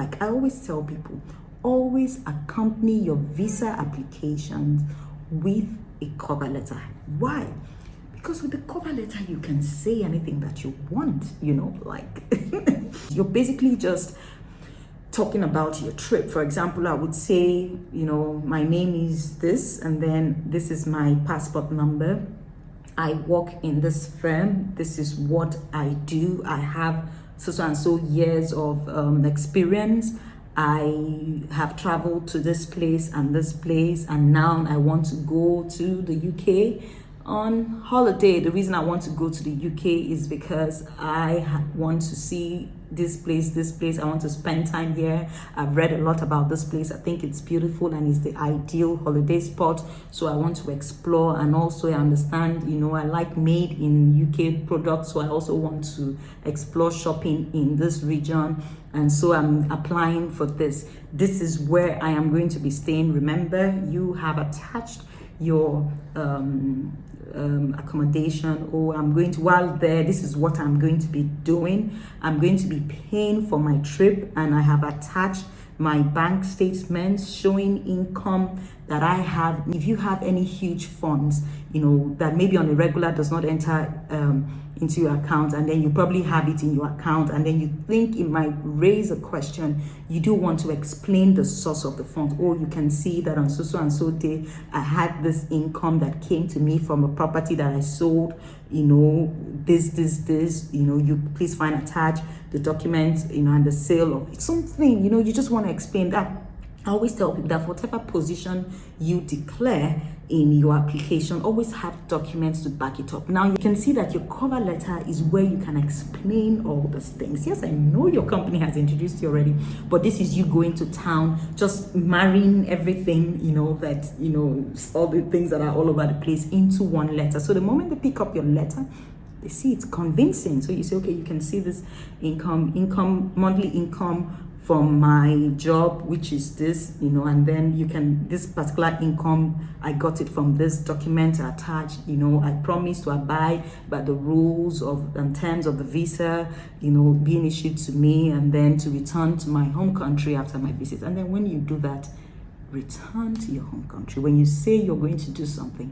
Like I always tell people, always accompany your visa applications with a cover letter. Why? Because with the cover letter, you can say anything that you want, like you're basically just talking about your trip. For example, I would say, my name is this, and then this is my passport number. I work in this firm. This is what I do. I have so and so years of experience. I have traveled to this place and this place, and now I want to go to the UK on holiday. The reason I want to go to the UK is because I want to see this place. I want to spend time here. I've read a lot about this place. I think it's beautiful and it's the ideal holiday spot. So I want to explore, and also I understand, I like made in UK products. So I also want to explore shopping in this region. And so I'm applying for this. This is where I am going to be staying. Remember, you have attached your accommodation, or I'm going to, while there, this is what I'm going to be doing. I'm going to be paying for my trip, and I have attached my bank statements showing income that I have. If you have any huge funds, that maybe on a regular does not enter into your account, and then you probably have it in your account, and then you think it might raise a question, you do want to explain the source of the fund. Or you can see that on so and so day, I had this income that came to me from a property that I sold, this, you please find attached the documents, and the sale of something, you just want to explain that. I always tell people that whatever position you declare in your application, always have documents to back it up. Now you can see that your cover letter is where you can explain all these things. Yes, I know your company has introduced you already, but this is you going to town, just marrying everything, that, all the things that are all over the place into one letter. So the moment they pick up your letter, they see it's convincing. So you say, okay, you can see this monthly income from my job, which is this, and then this particular income, I got it from this document attached. I promise to abide by the rules and terms of the visa, being issued to me, and then to return to my home country after my visit. And then when you do that, return to your home country. When you say you're going to do something,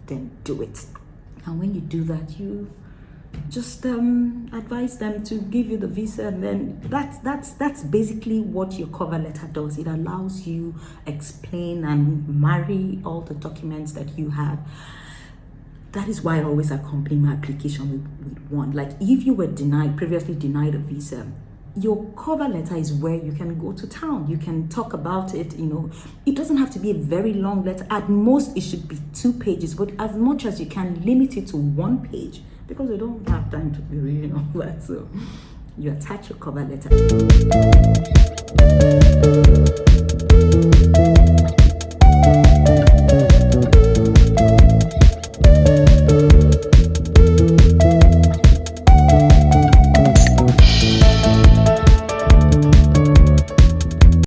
then do it. And when you do that, you just advise them to give you the visa, and then that's basically what your cover letter does. It allows you explain and marry all the documents that you have. That is why I always accompany my application with one. Like if you were previously denied a visa, your cover letter is where you can go to town. You can talk about it. It doesn't have to be a very long letter. At most, it should be 2 pages, but as much as you can, limit it to 1 page, because we don't have time to be reading all that. So you attach your cover letter.